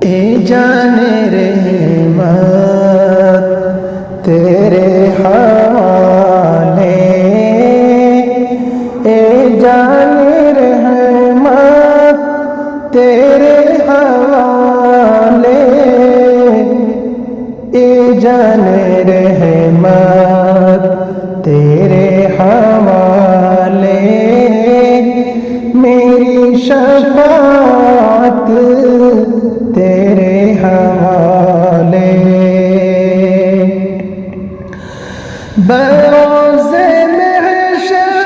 اے جان رحمت تیرے حوالے، اے جان رحمت تیرے حوالے، اے جان رحمت تیرے حوالے، میری شفاعت تیرے حوالے، بروز محشر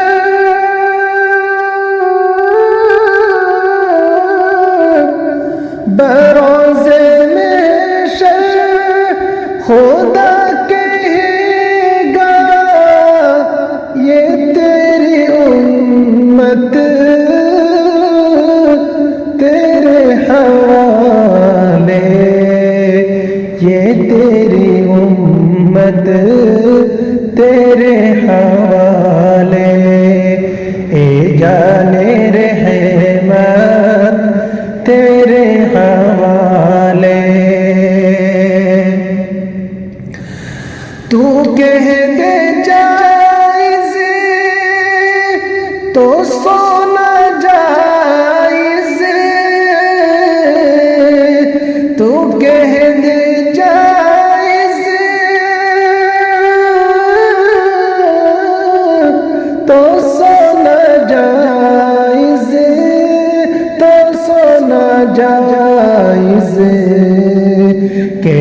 بروز محشر خدا کہے گا یہ تیری امت تیرے حوالے، یہ تیری امت تیرے حوالے، اے جان رحمت تیرے حوالے، تو کہہ دے جائز تو سونا جائز، تو کہہ دے جائز تو سونا جائز، تو سونا جائز، کہ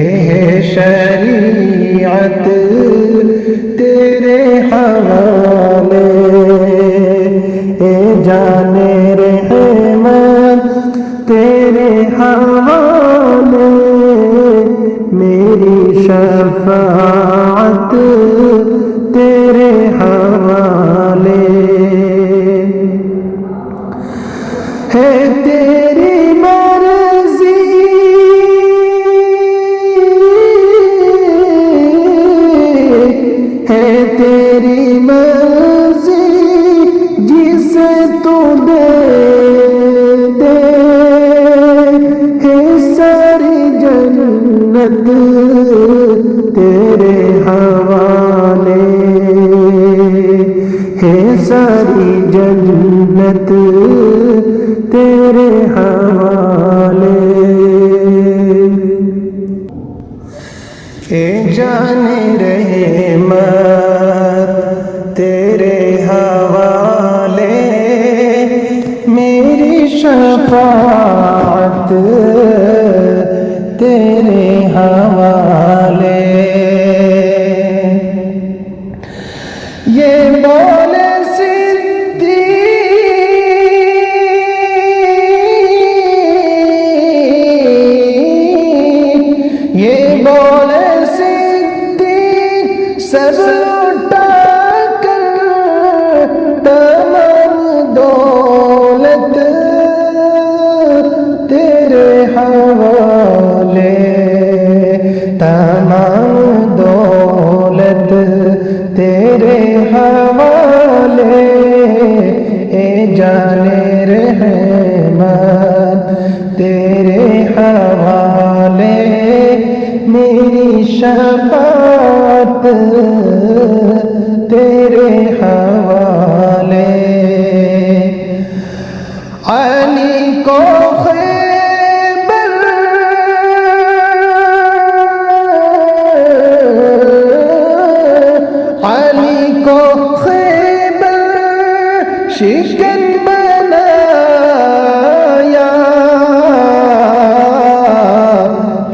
شریعت تیرے حوالے، اے جان رحمت تیرے حوالے، میری شفاعت تیرے حوالے، ہے تیری مرضی ہے تیری مرضی، جسے تو دے دے، ہے ساری جنت تیرے حوالے، ہے ساری جنت تیرے حوالے، اے جان رحمت تیرے حوالے، میری شفاعت تیرے حوالے، یہ بولے یہ بولے صدیق سب لوٹا کر تمام دولت تیرے حوالے، تمام دولت تیرے حوالے، اے جان رحمت تیرے حوالے، میری شفاعت تیرے حوالے، علی کو خیبر علی کو خیبر شکن بنایا،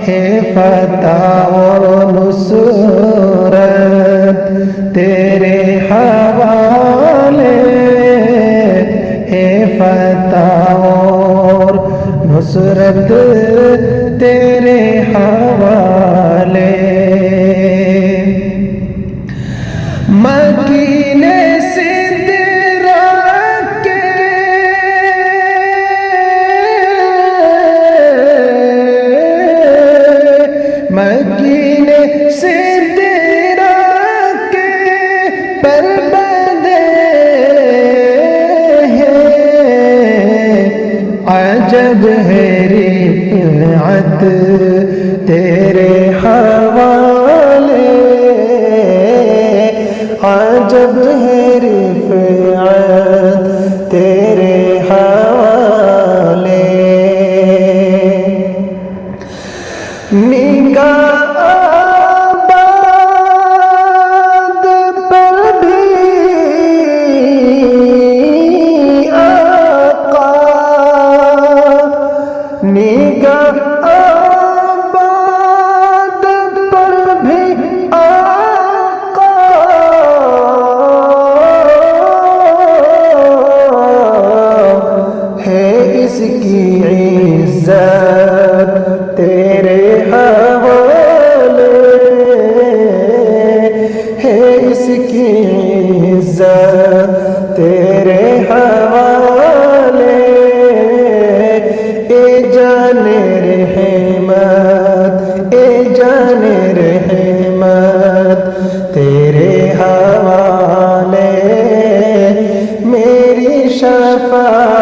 ہے فتح و نصرت تیرے حوالے، ہے فتح اور نصرت تیرے حوالے، مکین مکین صدرا کے پر بندے ہیں، عجب ہے رفعت تیرے حوالے عجب ہے رفعت تیرے حوالے نگاہ آباد پر بھی آقا نگاہ آباد پر بھی آقا ہے اس کی عزت تیرے حوالے ہے اس کی عزت تیرے حوالے اے جان رحمت اے جان رحمت تیرے حوالے میری شفاعت